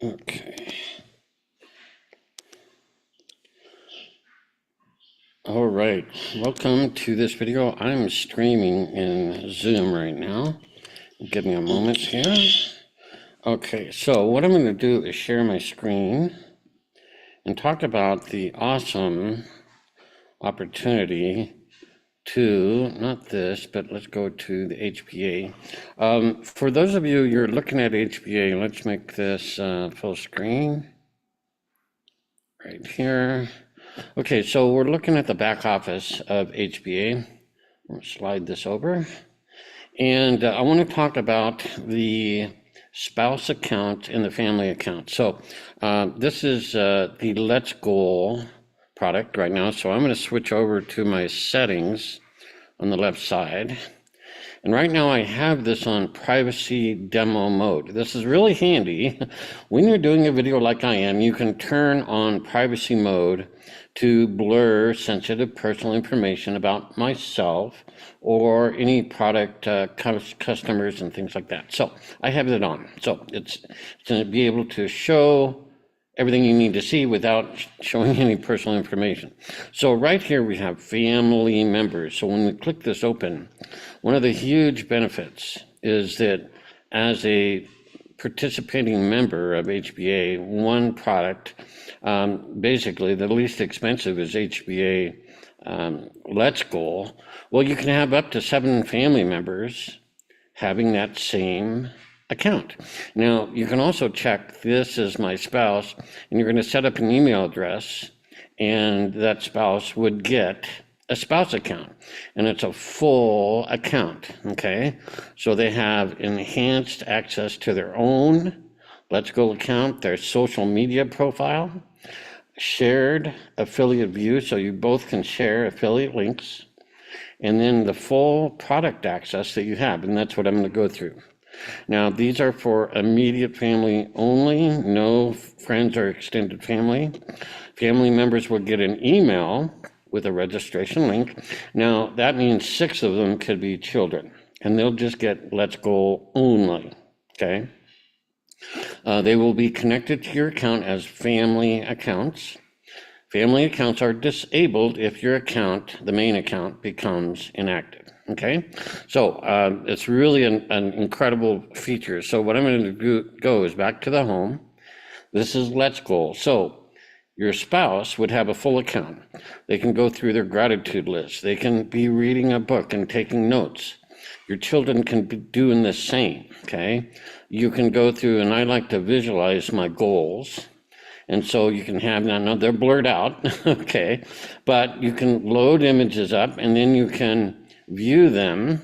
Okay. All right. Welcome to this video. I'm streaming in Zoom right now. Give me a moment here. Okay, so what I'm going to do is share my screen and talk about the awesome opportunity to, not this, but let's go to the HBA. For those of you, you're looking at HBA, let's make this full screen right here. Okay, so we're looking at the back office of HBA. I'll slide this over. And I want to talk about the spouse account and the family account. So this is the Let's Goal product right now. So I'm going to switch over to my settings on the left side. And right now I have this on privacy demo mode. This is really handy. When you're doing a video like I am, you can turn on privacy mode to blur sensitive personal information about myself or any product customers and things like that. So I have it on. So it's going to be able to show everything you need to see without showing any personal information. So right here we have family members. So when we click this open, one of the huge benefits is that as a participating member of HBA, one product, basically the least expensive is HBA Let's Goal. Well, you can have up to 7 family members having that same account. Now, you can also check this is my spouse, and you're going to set up an email address, and that spouse would get a spouse account, and it's a full account, okay? So they have enhanced access to their own Let's Go account, their social media profile, shared affiliate view, so you both can share affiliate links, and then the full product access that you have, and that's what I'm going to go through. Now, these are for immediate family only, no friends or extended family. Family members will get an email with a registration link. Now, that means 6 of them could be children, and they'll just get Let's Go only, okay? They will be connected to your account as family accounts. Family accounts are disabled if your account, the main account, becomes inactive. Okay, so it's really an incredible feature. So what I'm going to go is back to the home. This is Let's Go. So your spouse would have a full account. They can go through their gratitude list. They can be reading a book and taking notes. Your children can be doing the same, okay? You can go through, and I like to visualize my goals. And so you can have that. Now they're blurred out, okay? But you can load images up, and then you can view them.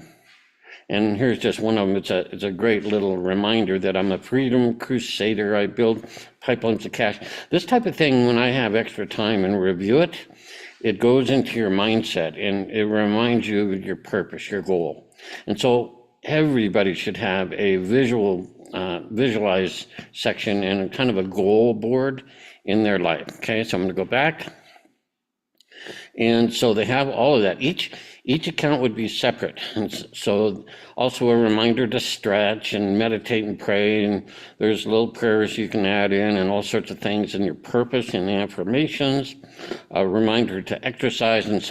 And here's just one of them. It's a great little reminder that I'm a freedom crusader. I build pipelines of cash. This type of thing, when I have extra time and review it, it goes into your mindset and it reminds you of your purpose, your goal. And so everybody should have a visualize section and kind of a goal board in their life. Okay, so I'm going to go back. And so they have all of that. Each account would be separate. And so also a reminder to stretch and meditate and pray. And there's little prayers you can add in and all sorts of things, and your purpose and the affirmations. A reminder to exercise, and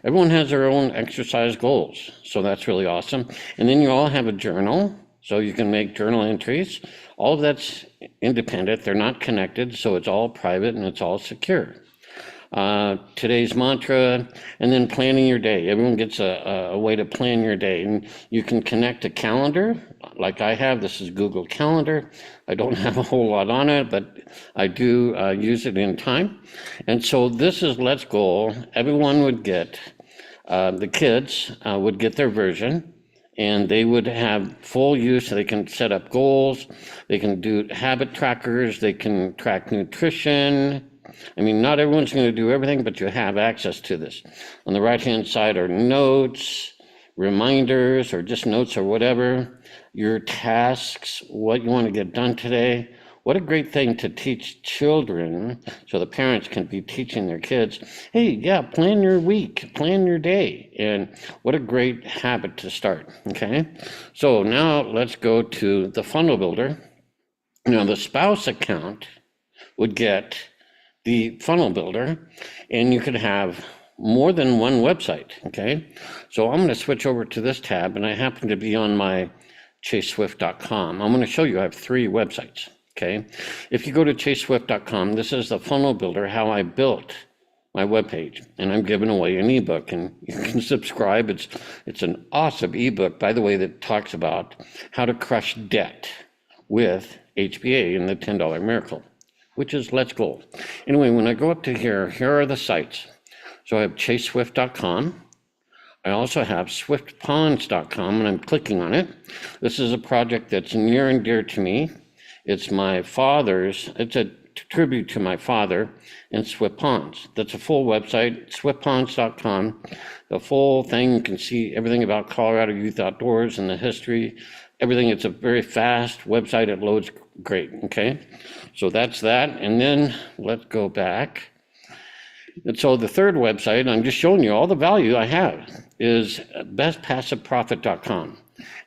everyone has their own exercise goals. So that's really awesome. And then you all have a journal, so you can make journal entries. All of that's independent. They're not connected, so it's all private and it's all secure. Today's mantra, and then planning your day. Everyone gets a way to plan your day, and you can connect a calendar like I have. This is Google Calendar. I don't have a whole lot on it, but I do use it in time. And so this is Let's Go. Everyone would get, the kids would get their version, and they would have full use. So they can set up goals, they can do habit trackers, they can track nutrition. I mean, not everyone's going to do everything, but you have access to this. On the right-hand side are notes, reminders, or just notes or whatever, your tasks, what you want to get done today. What a great thing to teach children, so the parents can be teaching their kids, hey, yeah, plan your week, plan your day. And what a great habit to start, okay? So now let's go to the funnel builder. Now, the spouse account would get the funnel builder, and you could have more than one website, okay? So I'm going to switch over to this tab, and I happen to be on my chaseswift.com. I'm going to show you I have 3 websites, okay? If you go to chaseswift.com, this is the funnel builder, how I built my webpage, and I'm giving away an ebook, and you can subscribe. It's an awesome ebook, by the way, that talks about how to crush debt with HBA and the $10 miracle, which is let's go. Anyway, when I go up to here are the sites. So I have chaseswift.com. I also have swiftponds.com, and I'm clicking on it. This is a project that's near and dear to me. It's my father's, it's a tribute to my father and Swift Ponds. That's a full website, swiftponds.com. The full thing, you can see everything about Colorado Youth Outdoors and the history, everything. It's a very fast website. It loads great, okay? So that's that. And then let's go back. And so the third website, I'm just showing you all the value I have, is bestpassiveprofit.com.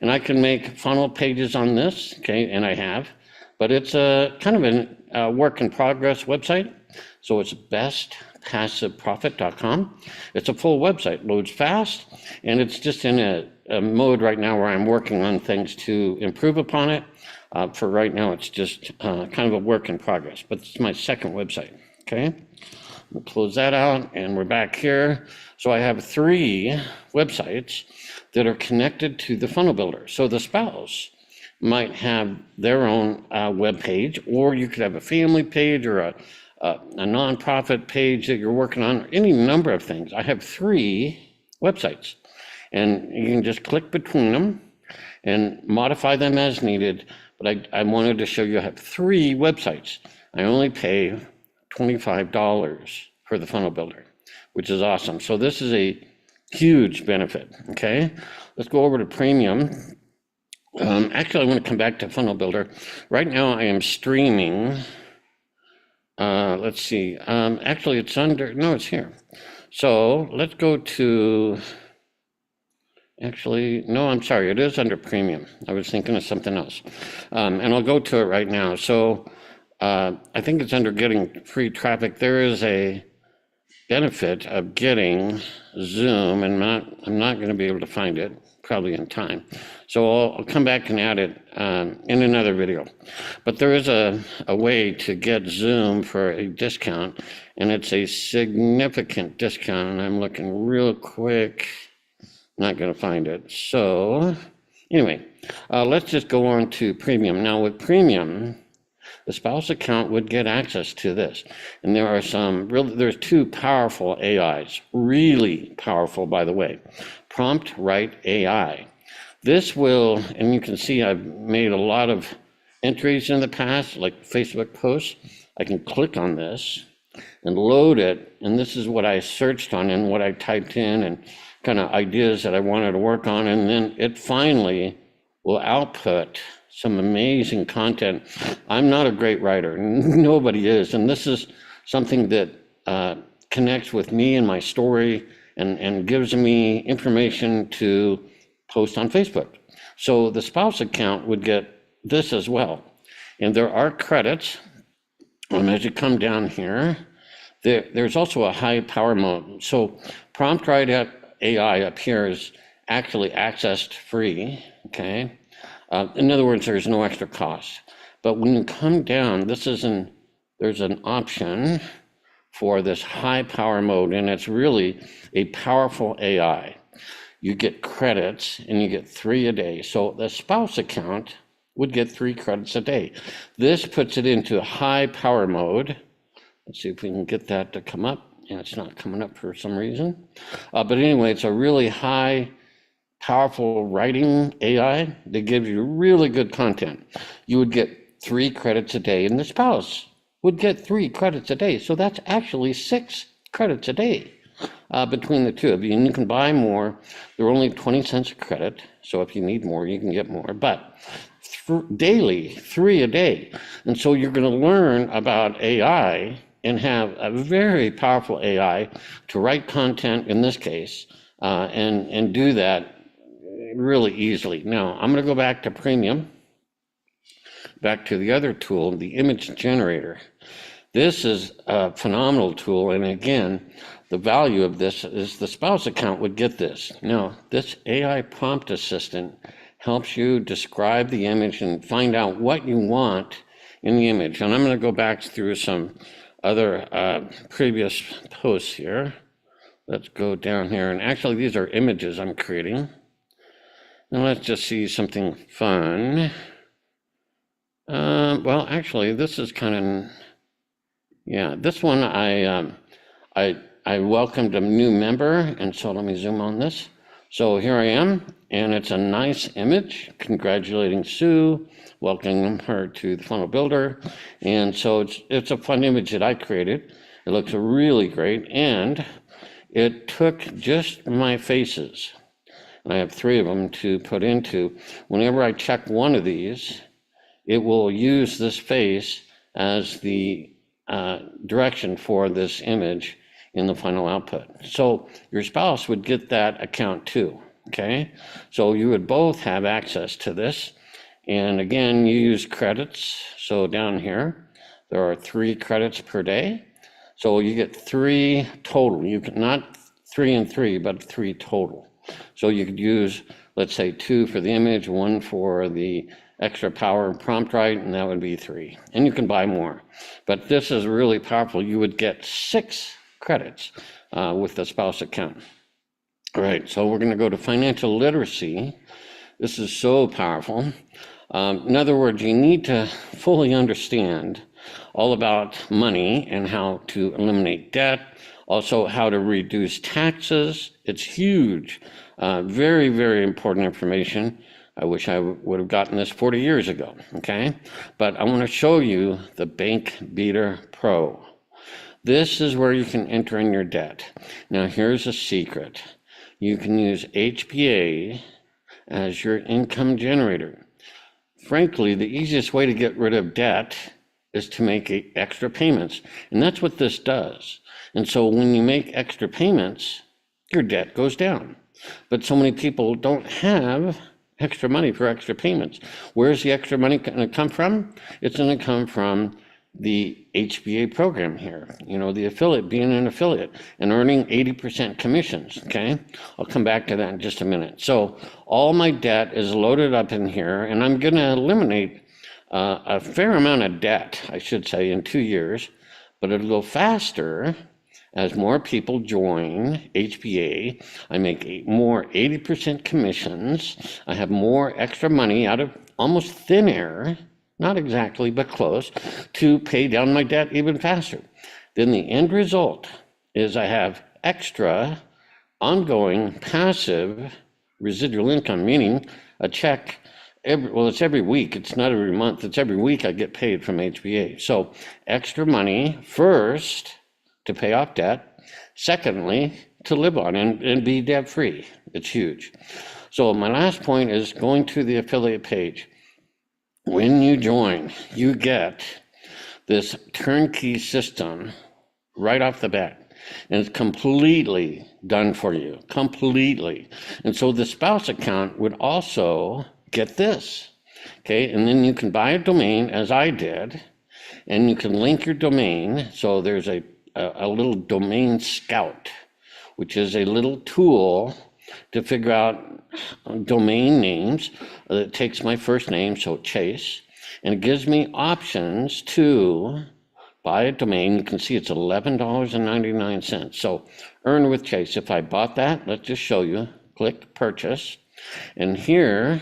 And I can make funnel pages on this, okay, and I have, but it's a kind of a work in progress website. So it's bestpassiveprofit.com. It's a full website, loads fast, and it's just in a mode right now where I'm working on things to improve upon it. For right now, it's just kind of a work in progress, but it's my second website, okay? We'll close that out, and we're back here. So I have 3 websites that are connected to the funnel builder. So the spouse might have their own web page, or you could have a family page or a nonprofit page that you're working on, any number of things. I have 3 websites, and you can just click between them and modify them as needed. But I wanted to show you I have 3 websites. I only pay $25 for the funnel builder, which is awesome. So this is a huge benefit, okay? Let's go over to premium. Actually, I want to come back to funnel builder. Right now I am streaming. Let's see. Actually, it's under, no, it's here. So let's go to, actually, no, I'm sorry. It is under premium. I was thinking of something else. And I'll go to it right now. So I think it's under getting free traffic. There is a benefit of getting Zoom, and I'm not going to be able to find it probably in time. So I'll come back and add it in another video. But there is a way to get Zoom for a discount, and it's a significant discount, and I'm looking real quick. Not going to find it. So anyway, let's just go on to premium. Now with premium, the spouse account would get access to this. And there are there's 2 powerful AIs, really powerful, by the way. Prompt Write AI. This will, and you can see I've made a lot of entries in the past, like Facebook posts. I can click on this and load it, and this is what I searched on and what I typed in and kind of ideas that I wanted to work on, and then it finally will output some amazing content. I'm not a great writer, nobody is, and this is something that connects with me and my story and gives me information to post on Facebook. So the spouse account would get this as well. And there are credits, as you come down here, there's also a high power mode. So Prompt Write AI up here is actually accessed free, okay? In other words, there's no extra cost. But when you come down, there's an option for this high power mode, and it's really a powerful AI. You get credits, and you get 3 a day. So the spouse account would get 3 credits a day. This puts it into high power mode. Let's see if we can get that to come up. And it's not coming up for some reason. But anyway, it's a really high powerful writing AI that gives you really good content. You would get 3 credits a day, and the spouse would get 3 credits a day. So that's actually 6 credits a day between the 2 of you. And you can buy more. They're only 20 cents a credit. So if you need more, you can get more. But daily, 3 a day. And so you're going to learn about AI and have a very powerful AI to write content in this case, and do that really easily. Now, I'm going to go back to premium back to the other tool, the image generator. This is a phenomenal tool, and again, the value of this is the spouse account would get this. Now, this AI prompt assistant helps you describe the image and find out what you want in the image. And I'm going to go back through some other previous posts here. Let's go down here, and actually these are images I'm creating. Now let's just see something fun. Well, actually, this is kind of, yeah, this one I welcomed a new member, and so let me zoom on this. So here I am, and it's a nice image congratulating Sue, welcoming her to the funnel builder. And so it's a fun image that I created. It looks really great, and it took just my faces. And I have 3 of them to put into. Whenever I check one of these, it will use this face as the direction for this image in the final output. So your spouse would get that account too, okay? So you would both have access to this. And again, you use credits. So down here, there are 3 credits per day. So you get 3 total. You can not 3 and 3, but 3 total. So you could use, let's say 2 for the image, 1 for the extra power and prompt right, and that would be 3. And you can buy more. But this is really powerful. You would get 6 credits with the spouse account. All right, so we're going to go to financial literacy. This is so powerful. In other words, you need to fully understand all about money and how to eliminate debt, also how to reduce taxes. It's huge, very, very important information. I wish I would have gotten this 40 years ago, okay? But I want to show you the Bank Beater Pro. This is where you can enter in your debt. Now here's a secret. You can use HBA as your income generator. Frankly, the easiest way to get rid of debt is to make extra payments. And that's what this does. And so when you make extra payments, your debt goes down. But so many people don't have extra money for extra payments. Where's the extra money going to come from? It's going to come from the HBA program here, you know, the affiliate, being an affiliate and earning 80% commissions, okay? I'll come back to that in just a minute. So all my debt is loaded up in here, and I'm going to eliminate a fair amount of debt, I should say, in 2 years, but it'll go faster as more people join HBA. I make more 80% commissions. I have more extra money out of almost thin air, not exactly, but close, to pay down my debt even faster. Then the end result is I have extra ongoing passive residual income, meaning a check it's every week. It's not every month. It's every week I get paid from HBA. So extra money first to pay off debt. Secondly, to live on and be debt free. It's huge. So my last point is going to the affiliate page. When you join, you get this turnkey system right off the bat. And it's completely done for you, completely. And so the spouse account would also get this, okay? And then you can buy a domain, as I did, and you can link your domain. So there's a little domain scout, which is a little tool to figure out domain names. It takes my first name, so Chase, and it gives me options to buy a domain. You can see it's $11.99. So earn with Chase. If I bought that, let's just show you, click purchase. And here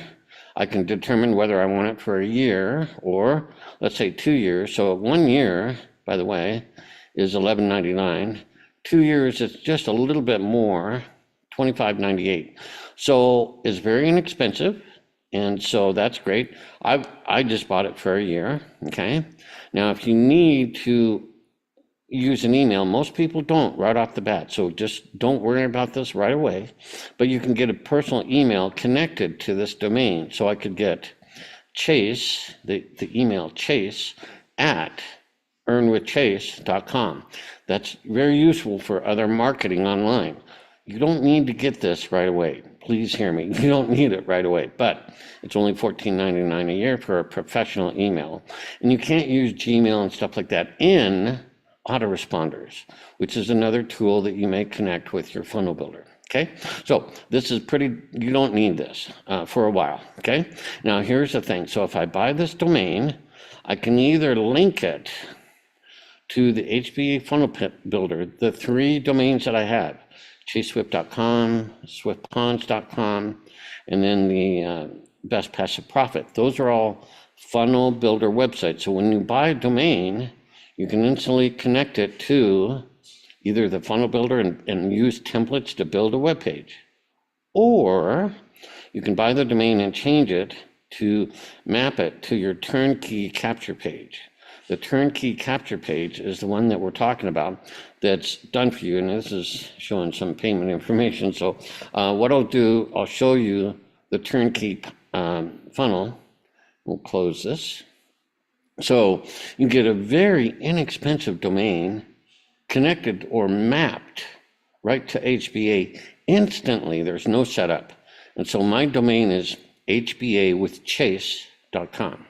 I can determine whether I want it for a year or let's say 2 years. So 1 year, by the way, is $11.99. 2 years, it's just a little bit more, $25.98. So it's very inexpensive. And so that's great. I just bought it for a year, okay? Now, if you need to use an email, most people don't right off the bat, so just don't worry about this right away. But you can get a personal email connected to this domain. So I could get Chase, the email Chase at earnwithchase.com. That's very useful for other marketing online. You don't need to get this right away. please hear me. You don't need it right away, but it's only $14.99 a year for a professional email. And you can't use Gmail and stuff like that in autoresponders, which is another tool that you may connect with your funnel builder. Okay, so this is you don't need this for a while. Okay, now here's the thing. So if I buy this domain, I can either link it to the HBA funnel builder, the 3 domains that I have, chaseswift.com, swiftponds.com, and then the best passive profit. Those are all funnel builder websites. So when you buy a domain, you can instantly connect it to either the funnel builder and use templates to build a web page, or you can buy the domain and change it to map it to your turnkey capture page. The turnkey capture page is the one that we're talking about that's done for you, and this is showing some payment information. So what I'll do, I'll show you the turnkey funnel. We'll close this. So you get a very inexpensive domain connected or mapped right to HBA instantly. There's no setup. And so my domain is hbawithchase.com.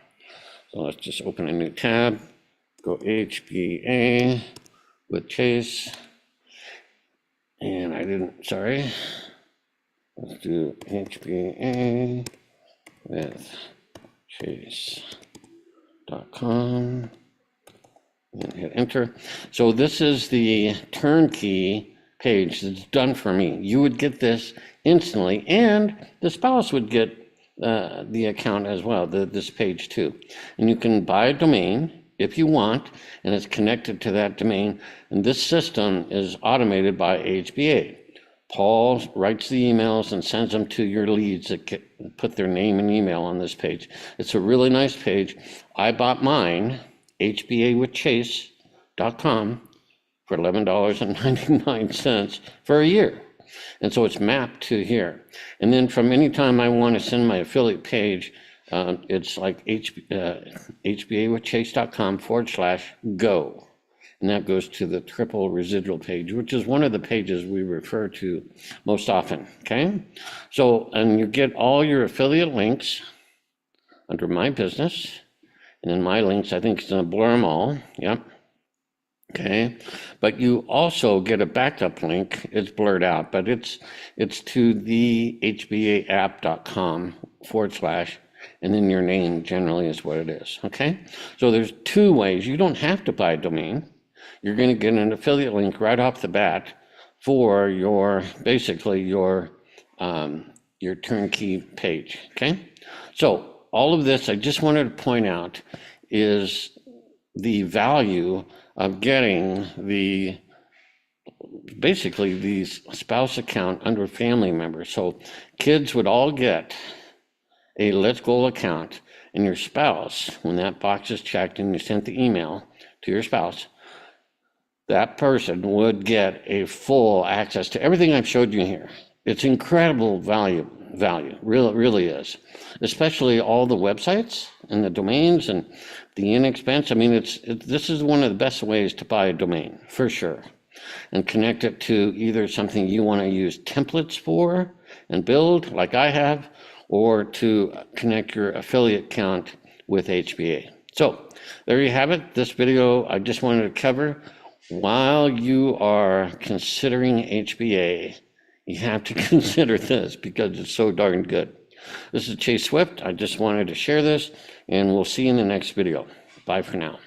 So let's just open a new tab, go HBA with Chase. And let's do HBA with Chase.com. and hit enter. So this is the turnkey page that's done for me. You would get this instantly, and the spouse would get the account as well, this page too. And you can buy a domain if you want, and it's connected to that domain. And this system is automated by HBA. Paul writes the emails and sends them to your leads that put their name and email on this page. It's a really nice page. I bought mine, HBAwithchase.com, for $11.99 for a year. And so it's mapped to here. And then from any time I want to send my affiliate page, it's like HBAwithchase.com/go. And that goes to the triple residual page, which is one of the pages we refer to most often, okay? So, and you get all your affiliate links under My Business, and then my links, I think it's gonna blur them all, yep. Okay, but you also get a backup link. It's blurred out, but it's to the hbaapp.com / and then your name generally is what it is, okay? So there's 2 ways. You don't have to buy a domain. You're going to get an affiliate link right off the bat for your, basically your turnkey page, okay? So all of this, I just wanted to point out, is the value of getting basically the spouse account under family members. So kids would all get a Let's Goal account, and your spouse, when that box is checked and you sent the email to your spouse, that person would get a full access to everything I've showed you here. It's incredible value, really is. Especially all the websites and the domains and the inexpense. I mean, this is one of the best ways to buy a domain, for sure. And connect it to either something you want to use templates for and build, like I have, or to connect your affiliate account with HBA. So there you have it. This video I just wanted to cover. While you are considering HBA, you have to consider this because it's so darn good. This is Chase Swift. I just wanted to share this, and we'll see you in the next video. Bye for now.